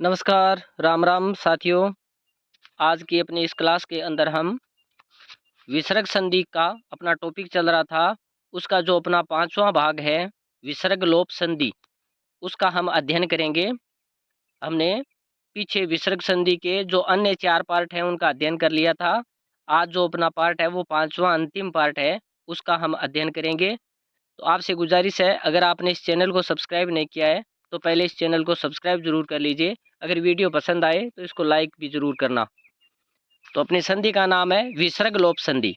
नमस्कार, राम राम साथियों। आज की अपनी इस क्लास के अंदर हम विसर्ग संधि का अपना टॉपिक चल रहा था, उसका जो अपना 5वां भाग है विसर्ग लोप संधि, उसका हम अध्ययन करेंगे। हमने पीछे विसर्ग संधि के जो अन्य 4 पार्ट हैं उनका अध्ययन कर लिया था। आज जो अपना पार्ट है वो 5वां अंतिम पार्ट है, उसका हम अध्ययन करेंगे। तो आपसे गुजारिश है, अगर आपने इस चैनल को सब्सक्राइब नहीं किया है तो पहले इस चैनल को सब्सक्राइब जरूर कर लीजिए। अगर वीडियो पसंद आए तो इसको लाइक भी जरूर करना। तो अपनी संधि का नाम है विसर्ग लोप संधि।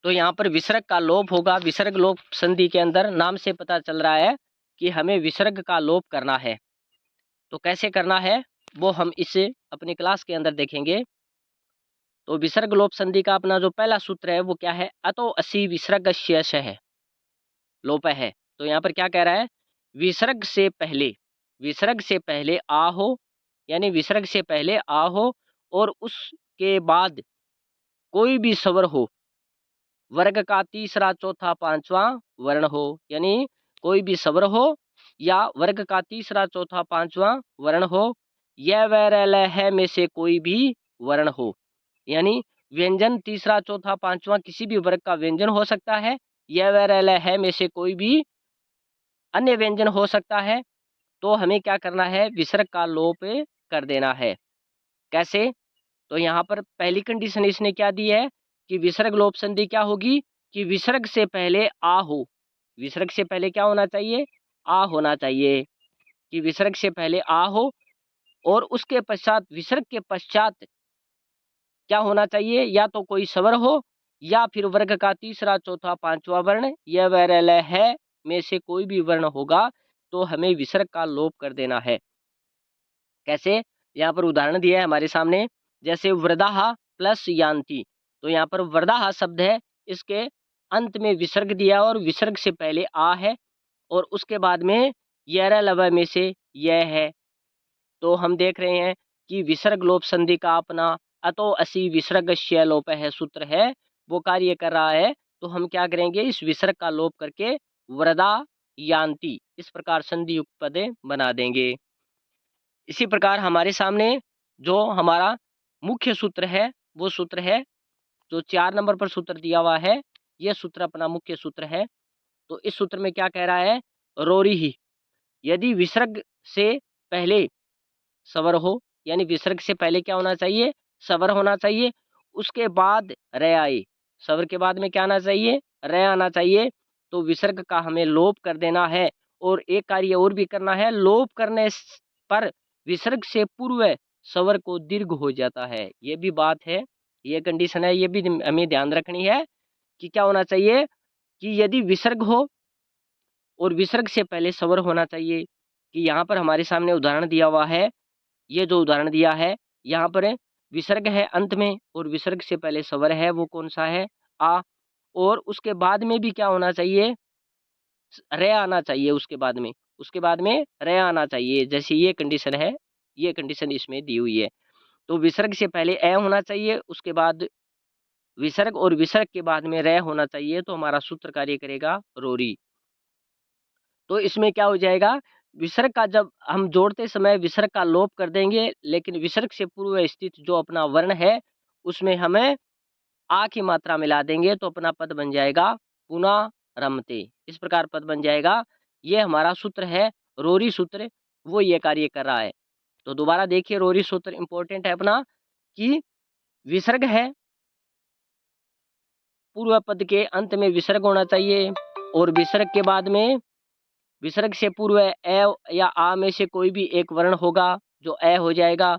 तो यहाँ पर विसर्ग का लोप होगा। विसर्ग लोप संधि के अंदर नाम से पता चल रहा है कि हमें विसर्ग का लोप करना है। तो कैसे करना है वो हम इस अपनी क्लास के अंदर देखेंगे। तो विसर्ग लोप संधि का अपना जो पहला सूत्र है वो क्या है? अतो असि विसर्गस्य है लोप है। तो यहाँ पर क्या कह रहा है? विसर्ग से पहले आ हो, यानी विसर्ग से पहले आ हो और उसके बाद कोई भी स्वर हो, वर्ग का तीसरा चौथा पांचवा वर्ण हो, यानी कोई भी स्वर हो या वर्ग का तीसरा चौथा पांचवा वर्ण हो, यह व र ल है में से कोई भी वर्ण हो, यानी व्यंजन तीसरा चौथा पांचवा किसी भी वर्ग का व्यंजन हो सकता है। यह व र ल है में से कोई भी अन्य व्यंजन हो सकता है। तो हमें क्या करना है? विसर्ग का लोप कर देना है। कैसे? तो यहाँ पर पहली कंडीशन इसने क्या दी है कि विसर्ग लोप संधि क्या होगी कि विसर्ग से पहले आ हो। विसर्ग से पहले क्या होना चाहिए? आ होना चाहिए। कि विसर्ग से पहले आ हो और उसके पश्चात विसर्ग के पश्चात क्या होना चाहिए? या तो कोई स्वर हो या फिर वर्ग का तीसरा चौथा पांचवा वर्ण, यह व र ल है में से कोई भी वर्ण होगा तो हमें विसर्ग का लोप कर देना है। कैसे? यहाँ पर उदाहरण दिया है हमारे सामने, जैसे वृदाहा प्लस यान्ति। तो यहाँ पर वृदाहा शब्द है, इसके अंत में विसर्ग दिया और विसर्ग से पहले आ है और उसके बाद में यह लव में से यह है। तो हम देख रहे हैं कि विसर्ग लोप संधि का अपना अतो असि विसर्गस्य लोप है सूत्र है, वो कार्य कर रहा है। तो हम क्या करेंगे? इस विसर्ग का लोप करके वृदा यान्ति इस प्रकार संधि युक्त पदे बना देंगे। इसी प्रकार हमारे सामने जो हमारा मुख्य सूत्र है वो सूत्र है जो 4 नंबर पर सूत्र दिया हुआ है, यह सूत्र अपना मुख्य सूत्र है। तो इस सूत्र में क्या कह रहा है? रोरी ही, यदि विसर्ग से पहले स्वर हो, यानी विसर्ग से पहले क्या होना चाहिए? स्वर होना चाहिए। उसके बाद रे आए, स्वर के बाद में क्या आना चाहिए? रे आना चाहिए। तो विसर्ग का हमें लोप कर देना है। और एक कार्य और भी करना है, लोप करने पर विसर्ग से पूर्व स्वर को दीर्घ हो जाता है। ये भी बात है, ये कंडीशन है, ये भी हमें ध्यान रखनी है कि क्या होना चाहिए कि यदि विसर्ग हो और विसर्ग से पहले स्वर होना चाहिए। कि यहाँ पर हमारे सामने उदाहरण दिया हुआ है, ये जो उदाहरण दिया है यहाँ पर विसर्ग है अंत में और विसर्ग से पहले स्वर है, वो कौन सा है? आ। और उसके बाद में भी क्या होना चाहिए? रे आना चाहिए। उसके बाद में रे आना चाहिए। जैसे ये कंडीशन है, ये कंडीशन इसमें दी हुई है। तो विसर्ग से पहले ए होना चाहिए, उसके बाद विसर्ग और विसर्ग के बाद में रे होना चाहिए। तो हमारा सूत्र कार्य करेगा रोरी। तो इसमें क्या हो जाएगा? विसर्ग का जब हम जोड़ते समय विसर्ग का लोप कर देंगे, लेकिन विसर्ग से पूर्व स्थित जो अपना वर्ण है उसमें हमें आ की मात्रा मिला देंगे तो अपना पद बन जाएगा पुनः रमते। इस प्रकार पद बन जाएगा। ये हमारा सूत्र है रोरी सूत्र, वो ये कार्य कर रहा है। तो दोबारा देखिए, रोरी सूत्र इंपॉर्टेंट है अपना कि विसर्ग है, पूर्व पद के अंत में विसर्ग होना चाहिए और विसर्ग के बाद में विसर्ग से पूर्व ए या आ में से कोई भी एक वर्ण होगा जो ए हो जाएगा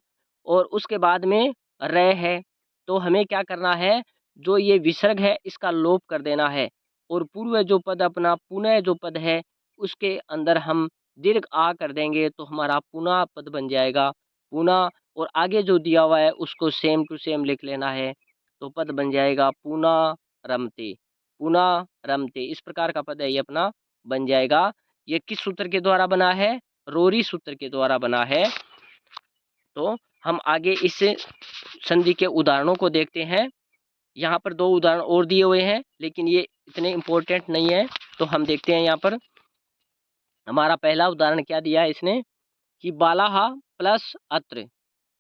और उसके बाद में रे है। तो हमें क्या करना है? जो ये विसर्ग है इसका लोप कर देना है और पूर्व जो पद अपना पुनः जो पद है उसके अंदर हम दीर्घ आ कर देंगे तो हमारा पुनः पद बन जाएगा पुनः। और आगे जो दिया हुआ है उसको सेम टू सेम लिख लेना है। तो पद बन जाएगा पुनः रमते, पुनः रमते। इस प्रकार का पद है ये अपना बन जाएगा। ये किस सूत्र के द्वारा बना है? रोरी सूत्र के द्वारा बना है। तो हम आगे इस संधि के उदाहरणों को देखते हैं। यहाँ पर 2 उदाहरण और दिए हुए हैं लेकिन ये इतने इम्पोर्टेंट नहीं है। तो हम देखते हैं यहाँ पर हमारा पहला उदाहरण क्या दिया है इसने कि बालाहा प्लस अत्र,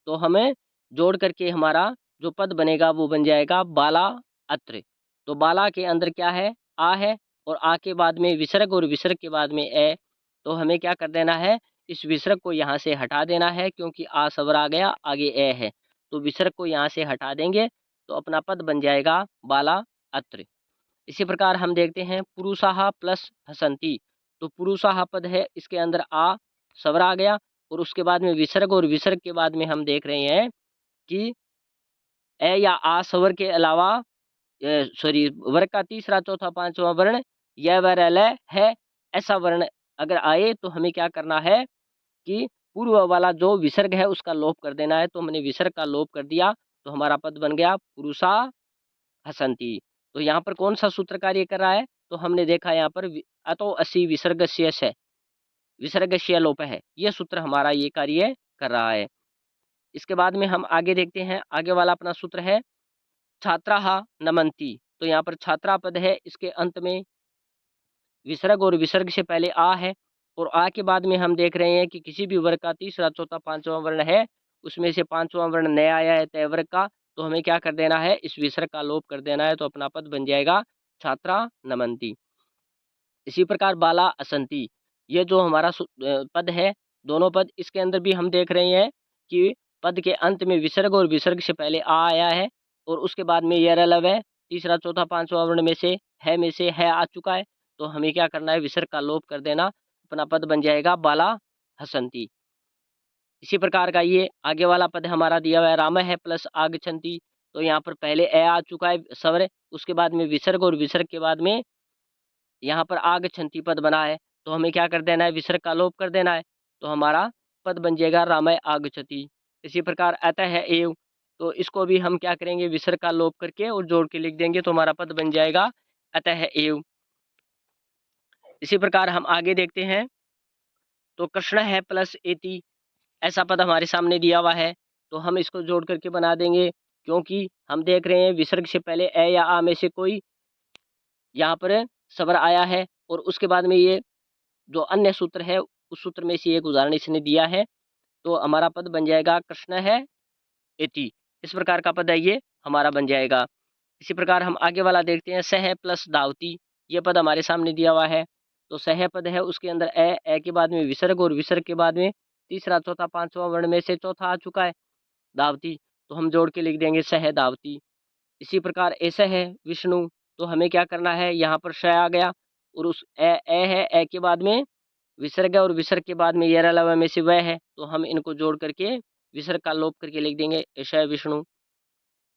तो हमें जोड़ करके हमारा जो पद बनेगा वो बन जाएगा बाला अत्र। तो बाला के अंदर क्या है, आ है, और आ के बाद में विसर्ग और विसर्ग के बाद में ए, तो हमें क्या कर देना है, इस विसर्ग को यहाँ से हटा देना है, क्योंकि आ सवर आ गया, आगे ए है, तो विसर्ग को यहाँ से हटा देंगे तो अपना पद बन जाएगा बाला अत्र। इसी प्रकार हम देखते हैं पुरुषाहा प्लस हसंती, तो पुरुषाहा पद है, इसके अंदर आ सवर आ गया, और उसके बाद में विसर्ग, और विसर्ग के बाद में हम देख रहे हैं कि ए या आ स्वर के अलावा सॉरी वर्ग का तीसरा चौथा पांचवा वर्ण य व र ल है, ऐसा वर्ण अगर आए तो हमें क्या करना है कि पूर्व वाला जो विसर्ग है उसका लोप कर देना है। तो हमने विसर्ग का लोप कर दिया तो हमारा पद बन गया पुरुषा हसंती। तो यहाँ पर कौन सा सूत्र कार्य कर रहा है, तो हमने देखा यहाँ पर अतो असी विसर्गस्य से विसर्गस्य लोप है, यह सूत्र हमारा ये कार्य कर रहा है। इसके बाद में हम आगे देखते हैं, आगे वाला अपना सूत्र है छात्राहा नमंती। तो यहाँ पर छात्रा पद है, इसके अंत में विसर्ग और विसर्ग से पहले आ है, और आ के बाद में हम देख रहे हैं कि किसी भी वर्ग का तीसरा चौथा पांचवा वर्ण है, उसमें से पांचवा वर्ण नया आया है तय वर्ग का, तो हमें क्या कर देना है, इस विसर्ग का लोप कर देना है, तो अपना पद बन जाएगा छात्रा नमंती। इसी प्रकार बाला असंती, ये जो हमारा पद है, दोनों पद, इसके अंदर भी हम देख रहे हैं कि पद के अंत में विसर्ग और विसर्ग से पहले आ आया है, और उसके बाद में यह रलव है, तीसरा चौथा पांचवा वर्ण में से है आ चुका है, तो हमें क्या करना है, विसर्ग का लोप कर देना, अपना पद बन जाएगा बाला हसंती। इसी प्रकार का ये आगे वाला पद हमारा दिया हुआ है राम है प्लस आगछंती। तो यहाँ पर पहले ए आ चुका है स्वर, उसके बाद में विसर्ग, और विसर्ग के बाद में यहाँ पर आगछंती पद बना है, तो हमें क्या कर देना है, विसर्ग का लोप कर देना है, तो हमारा पद बन जाएगा रामय आगच्छति। इसी प्रकार अतः है एव, तो इसको भी हम क्या करेंगे, विसर्ग का लोप करके और जोड़ के लिख देंगे, तो हमारा पद बन जाएगा अतः है एव। इसी प्रकार हम आगे देखते हैं, तो कृष्ण है प्लस एति, ऐसा पद हमारे सामने दिया हुआ है, तो हम इसको जोड़ करके बना देंगे, क्योंकि हम देख रहे हैं विसर्ग से पहले ए या आ में से कोई यहाँ पर स्वर आया है, और उसके बाद में ये जो अन्य सूत्र है उस सूत्र में से एक उदाहरण इसने दिया है, तो हमारा पद बन जाएगा कृष्ण है एति। इस प्रकार का पद है ये हमारा बन जाएगा। इसी प्रकार हम आगे वाला देखते हैं, सह प्लस दावती, ये पद हमारे सामने दिया हुआ है, तो सह पद है, उसके अंदर ए के बाद में विसर्ग, और विसर्ग के बाद में तीसरा चौथा पांचवा वर्ण में से चौथा आ चुका है दावती, तो हम जोड़ के लिख देंगे सह दावती। इसी प्रकार ऐसा है विष्णु, तो हमें क्या करना है, यहाँ पर श आ गया, और उस ए है, ए के बाद में विसर्ग है, और विसर्ग के बाद में यह लव में से वह है, तो हम इनको जोड़ करके विसर्ग का लोप करके लिख देंगे ऐसा विष्णु।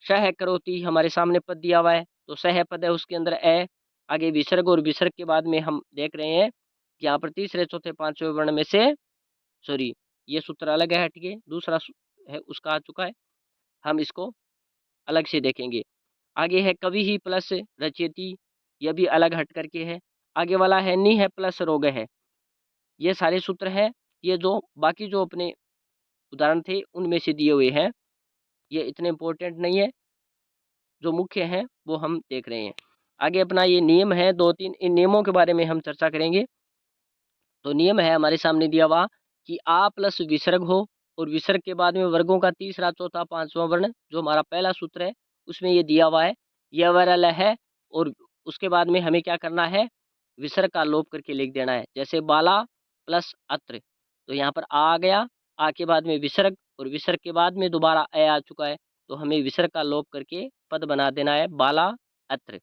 श है करोती, हमारे सामने पद दिया हुआ है, तो स है पद है, उसके अंदर ए, आगे विसर्ग, और विसर्ग के बाद में हम देख रहे हैं कि यहाँ पर तीसरे चौथे पांचवें वर्ण में से सॉरी ये सूत्र अलग है, हटिए दूसरा है उसका आ चुका है, हम इसको अलग से देखेंगे। आगे है कवि ही प्लस रचयति, यह भी अलग हट करके है। आगे वाला है नि है प्लस रोग है, ये सारे सूत्र हैं, ये जो बाकी जो अपने उदाहरण थे उनमें से दिए हुए हैं, ये इतने इम्पोर्टेंट नहीं है, जो मुख्य हैं वो हम देख रहे हैं। आगे अपना ये नियम है दो तीन, इन नियमों के बारे में हम चर्चा करेंगे। तो नियम है हमारे सामने दिया हुआ कि आ प्लस विसर्ग हो, और विसर्ग के बाद में वर्गों का तीसरा चौथा पांचवा वर्ण, जो हमारा पहला सूत्र है उसमें ये दिया हुआ है, यह वरल है, और उसके बाद में हमें क्या करना है, विसर्ग का लोप करके लिख देना है, जैसे बाला प्लस अत्र, तो यहाँ पर आ गया, आ के बाद में विसर्ग, और विसर्ग के बाद में दोबारा ए आ चुका है, तो हमें विसर्ग का लोप करके पद बना देना है बाला अत्र।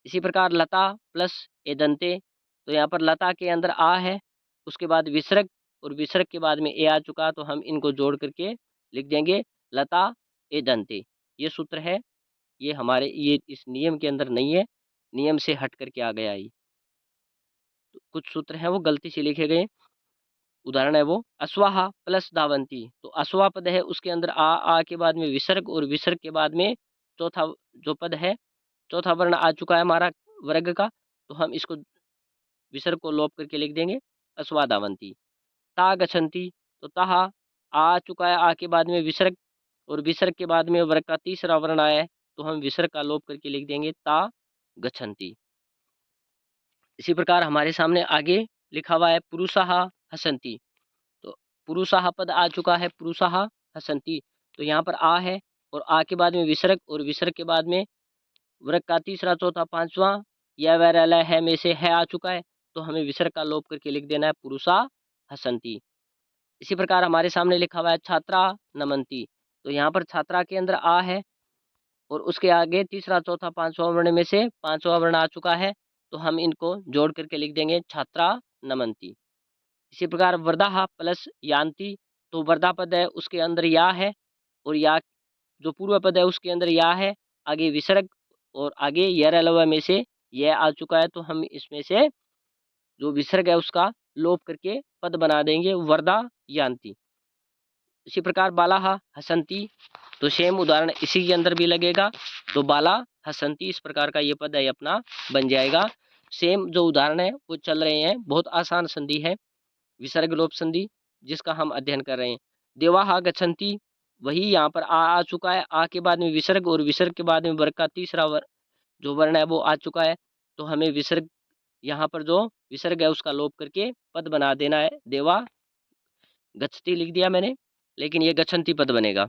इसी प्रकार लता प्लस एदंते, तो यहाँ पर लता के अंदर आ है, उसके बाद विसर्ग, और विसर्ग के बाद में ए आ चुका, तो हम इनको जोड़ करके लिख देंगे लता एदंते। ये सूत्र है, ये हमारे ये इस नियम के अंदर नहीं है, नियम से हट करके आ गया ये। तो कुछ सूत्र हैं वो गलती से लिखे गए, उदाहरण है वो अश्वाहा प्लस दावंती, तो अश्वा पद है, उसके अंदर आ के बाद में विसर्ग, और विसर्ग के बाद में चौथा जो पद है, चौथा वर्ण आ चुका है हमारा वर्ग का, तो हम इसको विसर्ग को लोप करके लिख देंगे अश्वादावंती। ता गच्छन्ति, तो ताहा आ चुका है, आ के बाद में विसर्ग, और विसर्ग के बाद में वर्ग का तीसरा वर्ण आया है, तो हम विसर्ग का लोप करके लिख देंगे ता गच्छन्ति। इसी प्रकार हमारे सामने आगे लिखा हुआ है पुरुषाहा हसन्ति, तो पुरुषाः पद आ चुका है, पुरुषाः हसन्ति, तो यहाँ पर आ है और आ के बाद में विसर्ग और विसर्ग के बाद में वर्ग का तीसरा, चौथा, पांचवा या वैरल है में से है आ चुका है, तो हमें विसर्ग का लोप करके लिख देना है पुरुषा हसन्ति। इसी प्रकार हमारे सामने लिखा हुआ है छात्रा नमन्ति, तो यहाँ पर छात्रा के अंदर आ है और उसके आगे तीसरा, चौथा, पांचवा वर्ण में से पांचवा वर्ण आ चुका है, तो हम इनको जोड़ करके लिख देंगे छात्रा नमन्ति। इसी प्रकार वर्धाः प्लस यान्ति, तो वर्धा पद है उसके अंदर या है और या जो पूर्व पद है उसके अंदर या है, आगे विसर्ग और आगे यरलव में से यह आ चुका है, तो हम इसमें से जो विसर्ग है उसका लोप करके पद बना देंगे वर्धा यान्ति। इसी प्रकार बालाः हसन्ति, तो सेम उदाहरण इसी के अंदर भी लगेगा, तो बाला हसन्ति इस प्रकार का ये पद है अपना बन जाएगा। सेम जो उदाहरण है वो चल रहे हैं, बहुत आसान संधि है विसर्ग लोप संधि जिसका हम अध्ययन कर रहे हैं। देवाः गच्छन्ति, वही यहाँ पर आ चुका है, आ के बाद में विसर्ग और विसर्ग के बाद में वर्ग का तीसरा जो वर्ण है वो आ चुका है, तो हमें विसर्ग यहाँ पर जो विसर्ग है उसका लोप करके पद बना देना है। देवा गच्छति लिख दिया मैंने, लेकिन ये गच्छन्ति पद बनेगा।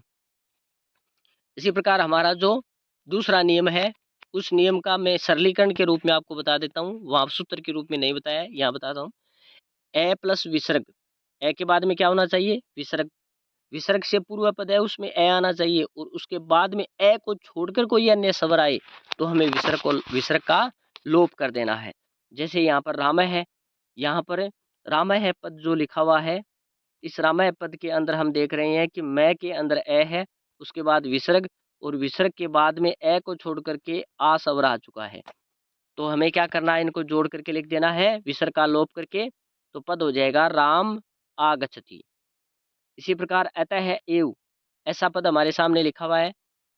इसी प्रकार हमारा जो दूसरा नियम है उस नियम का मैं सरलीकरण के रूप में आपको बता देता हूँ, वहाँ सूत्र के रूप में नहीं बताया, यहाँ बताता हूँ। ए प्लस विसर्ग, ए के बाद में क्या होना चाहिए विसर्ग, विसर्ग से पूर्व पद है उसमें ए आना चाहिए और उसके बाद में ए को छोड़कर कोई अन्य स्वर आए तो हमें विसर्ग का लोप कर देना है। जैसे यहाँ पर रामय है, यहाँ पर रामय है पद जो लिखा हुआ है, इस रामय पद के अंदर हम देख रहे हैं कि मैं के अंदर ए है, उसके बाद विसर्ग और विसर्ग के बाद में ए को छोड़ करके आ स्वर आ चुका है, तो हमें क्या करना है इनको जोड़ करके लिख देना है विसर्ग का लोप करके, तो पद हो जाएगा राम आगच्छति। इसी प्रकार अतः एव, ऐसा पद हमारे सामने लिखा हुआ है,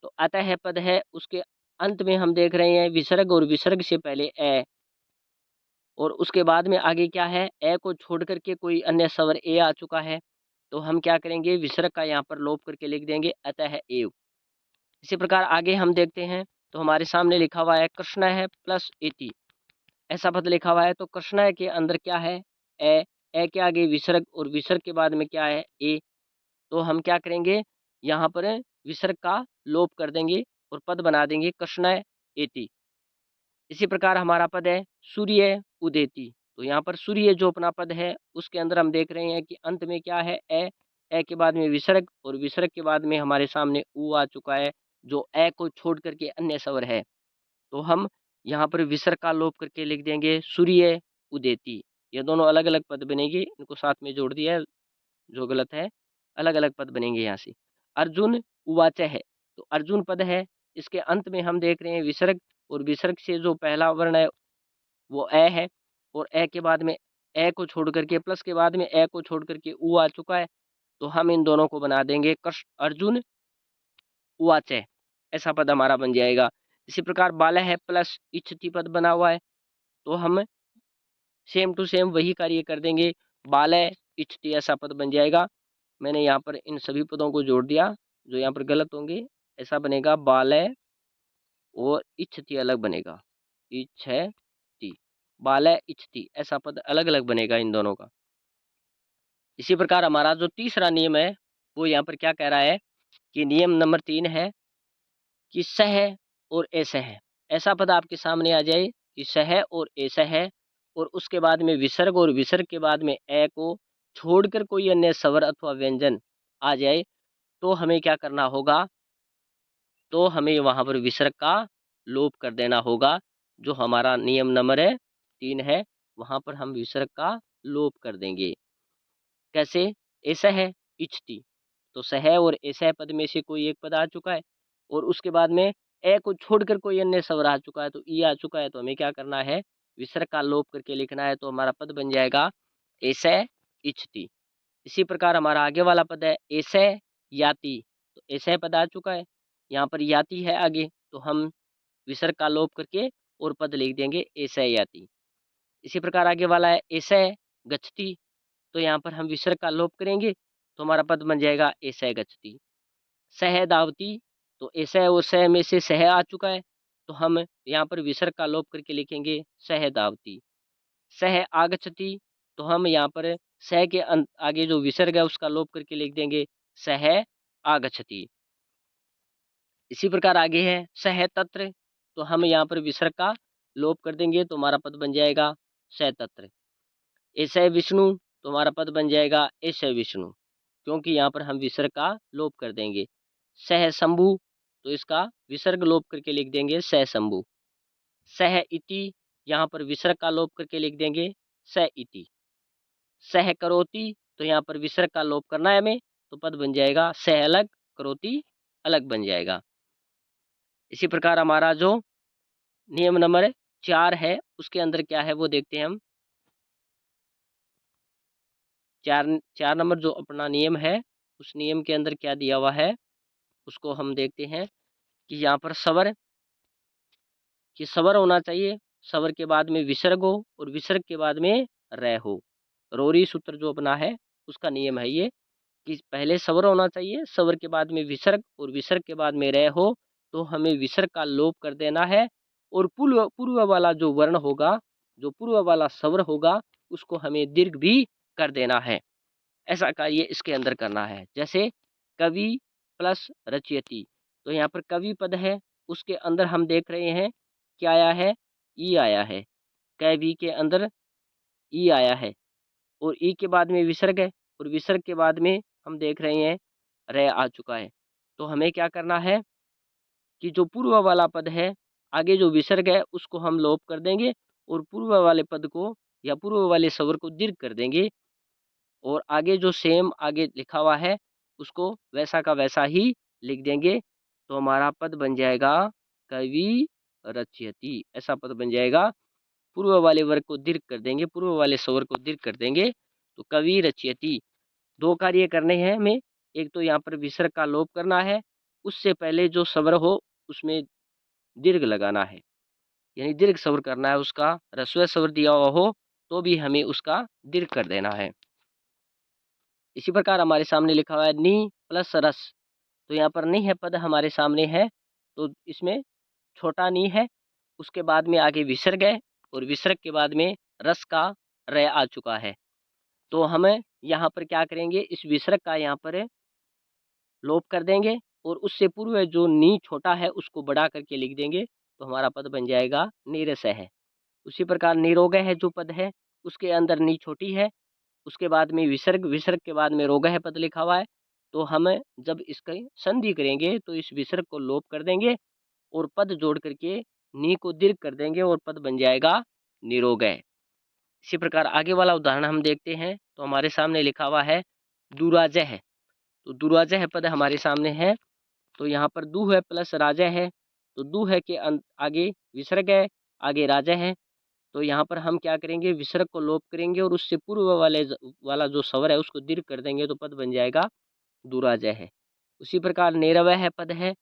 तो अतः पद है उसके अंत में हम देख रहे हैं विसर्ग और विसर्ग से पहले ए और उसके बाद में आगे क्या है ए को छोड़ करके कोई अन्य स्वर ए आ चुका है, तो हम क्या करेंगे विसर्ग का यहाँ पर लोप करके लिख देंगे अतः एव। इसी प्रकार आगे हम देखते हैं, तो हमारे सामने लिखा हुआ है कृष्ण है प्लस इति, ऐसा पद लिखा हुआ है, तो कृष्ण के अंदर क्या है ए के आगे विसर्ग और विसर्ग के बाद में क्या है ए, तो हम क्या करेंगे यहाँ पर विसर्ग का लोप कर देंगे और पद बना देंगे कृष्ण एति। इसी प्रकार हमारा पद है सूर्य उदेति, तो यहाँ पर सूर्य जो अपना पद है उसके अंदर हम देख रहे हैं कि अंत में क्या है ए के बाद में विसर्ग और विसर्ग के बाद में हमारे सामने उ आ चुका है जो ए को छोड़ करके अन्य स्वर है, तो हम यहाँ पर विसर्ग का लोप करके लिख देंगे सूर्य उदेति। ये दोनों अलग अलग पद बनेंगे, इनको साथ में जोड़ दिया है जो गलत है, अलग अलग पद बनेंगे यहाँ से। अर्जुन उवाच है, तो अर्जुन पद है, इसके अंत में हम देख रहे हैं विसर्ग और विसर्ग से जो पहला वर्ण है वो ए है और ए के बाद में ए को छोड़ करके प्लस के बाद में ए को छोड़ करके उ आ चुका है, तो हम इन दोनों को बना देंगे अर्जुन उवाच, ऐसा पद हमारा बन जाएगा। इसी प्रकार बाल है प्लस इच्छति पद बना हुआ है, तो हम सेम टू सेम वही कार्य कर देंगे, बालय इच्छति ऐसा पद बन जाएगा। मैंने यहाँ पर इन सभी पदों को जोड़ दिया जो यहाँ पर गलत होंगे, ऐसा बनेगा बालय और इच्छति अलग बनेगा, इच्छति बालय इच्छति ऐसा पद अलग अलग बनेगा इन दोनों का। इसी प्रकार हमारा जो तीसरा नियम है वो यहाँ पर क्या कह रहा है कि नियम नंबर 3 है कि सह और असह, ऐसा पद आपके सामने आ जाए कि सह और असह और उसके बाद में विसर्ग और विसर्ग के बाद में ए को छोड़कर कोई अन्य स्वर अथवा व्यंजन आ जाए, तो हमें क्या करना होगा, तो हमें वहाँ पर विसर्ग का लोप कर देना होगा। जो हमारा नियम नंबर 3 है वहाँ पर हम विसर्ग का लोप कर देंगे। कैसे, ऐसा है इच्छति, तो सह और ऐसा पद में से कोई एक पद आ चुका है और उसके बाद में ए को छोड़कर कोई अन्य स्वर आ चुका है, तो ई आ चुका है, तो हमें क्या करना है विसर्ग का लोप करके लिखना है, तो हमारा पद बन जाएगा ऐसा इच्छति। इसी प्रकार हमारा आगे वाला पद है ऐसा याति, तो ऐसा पद आ चुका है, यहाँ पर याति है आगे, तो हम विसर्ग का लोप करके और पद लिख देंगे ऐसा याति। इसी प्रकार आगे वाला है ऐसा गच्छति, तो यहाँ पर हम विसर्ग का लोप करेंगे तो हमारा पद बन जाएगा ऐसा गच्छति। सह धावति, तो ऐसा और सह में से सह आ चुका है, तो हम यहाँ पर विसर्ग का लोप करके लिखेंगे सह धावति। सह आगच्छति, तो हम यहाँ पर सह के आगे जो विसर्ग है उसका लोप करके लिख देंगे सह आगच्छति। इसी प्रकार आगे है सह तत्र, तो हम यहाँ पर विसर्ग का लोप कर देंगे तो हमारा पद बन जाएगा सह तत्र। ऐसे विष्णु, तो हमारा पद बन जाएगा ऐसे विष्णु, क्योंकि यहाँ पर हम विसर्ग का लोप कर देंगे। सह शंभु, तो इसका विसर्ग लोप करके लिख देंगे सह शंभु। सह इति, यहाँ पर विसर्ग का लोप करके लिख देंगे स इति। सह करोति, तो यहाँ पर विसर्ग का लोप करना है हमें, तो पद बन जाएगा सह अलग करोति अलग बन जाएगा। इसी प्रकार हमारा जो नियम नंबर 4 है उसके अंदर क्या है वो देखते हैं हम। चार नंबर जो अपना नियम है उस नियम के अंदर क्या दिया हुआ है उसको हम देखते हैं कि यहाँ पर सवर होना चाहिए, सवर के बाद में विसर्ग हो और विसर्ग के बाद में रै हो। रोरी सूत्र जो अपना है उसका नियम है ये कि पहले सवर होना चाहिए, सवर के बाद में विसर्ग और विसर्ग के बाद में रै हो, तो हमें विसर्ग का लोप कर देना है और पूर्व पूर्व वाला जो वर्ण होगा, जो पूर्व वाला स्वर होगा उसको हमें दीर्घ भी कर देना है। ऐसा कार्य इसके अंदर करना है। जैसे कवि प्लस रचयति, तो यहाँ पर कवि पद है उसके अंदर हम देख रहे हैं क्या आया है, ई आया है। कवि के अंदर ई आया है और ई के बाद में विसर्ग है और विसर्ग के बाद में हम देख रहे हैं रे आ चुका है। तो हमें क्या करना है कि जो पूर्व वाला पद है आगे जो विसर्ग है उसको हम लोप कर देंगे और पूर्व वाले पद को या पूर्व वाले स्वर को दीर्घ कर देंगे और आगे जो सेम आगे लिखा हुआ है उसको वैसा का वैसा ही लिख देंगे, तो हमारा पद बन जाएगा कवि रचयति। ऐसा पद बन जाएगा। पूर्व वाले वर्ग को दीर्घ कर देंगे, पूर्व वाले स्वर को दीर्घ कर देंगे, तो कवि रचयति। दो कार्य करने हैं हमें, एक तो यहाँ पर विसर्ग का लोप करना है, उससे पहले जो स्वर हो उसमें दीर्घ लगाना है, यानी दीर्घ स्वर करना है। उसका ह्रस्व स्वर दिया हुआ हो तो भी हमें उसका दीर्घ कर देना है। इसी प्रकार हमारे सामने लिखा हुआ है नी प्लस रस, तो यहाँ पर नी है पद हमारे सामने है, तो इसमें छोटा नी है, उसके बाद में आगे विसर्ग है और विसर्ग के बाद में रस का रे आ चुका है। तो हमें यहाँ पर क्या करेंगे, इस विसर्ग का यहाँ पर लोप कर देंगे और उससे पूर्व जो नी छोटा है उसको बढ़ा करके लिख देंगे, तो हमारा पद बन जाएगा नीरस है। उसी प्रकार निरोग है जो पद है उसके अंदर नी छोटी है, उसके बाद में विसर्ग, विसर्ग के बाद में रोग है पद लिखा हुआ है, तो हम जब इसकी संधि करेंगे तो इस विसर्ग को लोप कर देंगे और पद जोड़ करके नी को दीर्घ कर देंगे और पद बन जाएगा निरोगय। इसी प्रकार आगे वाला उदाहरण हम देखते हैं, तो हमारे सामने लिखा हुआ है दुराजय है, तो दुराजय पद हमारे सामने है, तो यहाँ पर दू है प्लस राजा है, तो दू है के आगे विसर्ग है, आगे राजा है, तो यहाँ पर हम क्या करेंगे, विसर्ग को लोप करेंगे और उससे पूर्व वाला जो स्वर है उसको दीर्घ कर देंगे, तो पद बन जाएगा दुराजय है। उसी प्रकार निरवय है पद है,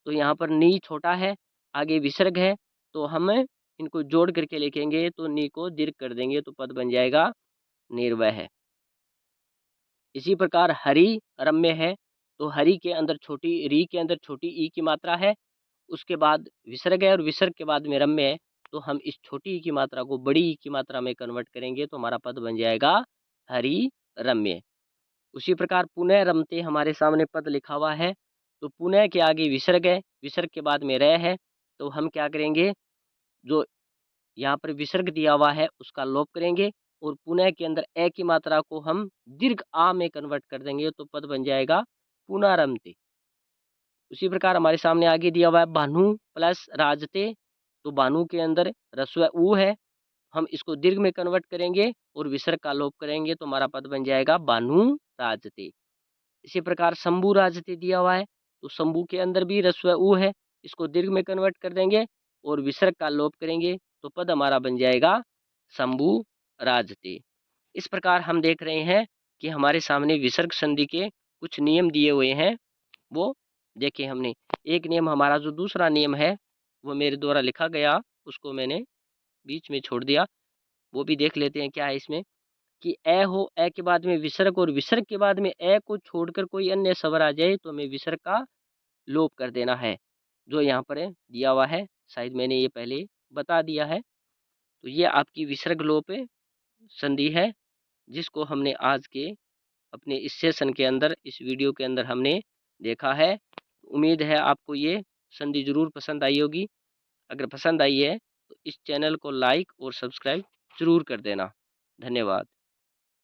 तो यहाँ पर नी छोटा है, आगे विसर्ग है, तो हम इनको जोड़ करके लिखेंगे तो नी को दीर्घ कर देंगे, तो पद बन जाएगा निर्वय है। इसी प्रकार हरि रम्य है, तो हरि के अंदर छोटी री के अंदर छोटी ई की मात्रा है, उसके बाद विसर्ग है और विसर्ग के बाद में रम्य है, तो हम इस छोटी ई की मात्रा को बड़ी ई की मात्रा में कन्वर्ट करेंगे, तो हमारा पद बन जाएगा हरि रम्य। उसी प्रकार पुनः रमते हमारे सामने पद लिखा हुआ है, तो पुनः के आगे विसर्ग है, विसर्ग के बाद में रह है, तो हम क्या करेंगे, जो यहाँ पर विसर्ग दिया हुआ है उसका लोप करेंगे और पुनः के अंदर ए की मात्रा को हम दीर्घ आ में कन्वर्ट कर देंगे, तो पद बन जाएगा पुनः। उसी प्रकार हमारे सामने आगे दिया हुआ है भानु प्लस राजते, तो भानु के अंदर रस्व ऊ है, हम इसको दीर्घ में कन्वर्ट करेंगे और विसर्ग का लोप करेंगे, तो हमारा पद बन जाएगा भानु राजते। इसी प्रकार शंभु राजते दिया हुआ है, तो शंभु के अंदर भी रस्व ऊ है, इसको दीर्घ में कन्वर्ट कर देंगे और विसर्ग का लोप करेंगे, तो पद हमारा बन जाएगा शंभु राजते। इस प्रकार हम देख रहे हैं कि हमारे सामने विसर्ग संधि के कुछ नियम दिए हुए हैं, वो देखे हमने। एक नियम हमारा जो दूसरा नियम है वो मेरे द्वारा लिखा गया, उसको मैंने बीच में छोड़ दिया, वो भी देख लेते हैं क्या है इसमें, कि ए हो, ए के बाद में विसर्ग और विसर्ग के बाद में ए को छोड़कर कोई अन्य स्वर आ जाए तो हमें विसर्ग का लोप कर देना है, जो यहाँ पर दिया हुआ है, शायद मैंने ये पहले बता दिया है। तो ये आपकी विसर्ग लोप संधि है, जिसको हमने आज के अपने इस सेशन के अंदर, इस वीडियो के अंदर हमने देखा है। उम्मीद है आपको ये संधि ज़रूर पसंद आई होगी। अगर पसंद आई है तो इस चैनल को लाइक और सब्सक्राइब ज़रूर कर देना। धन्यवाद।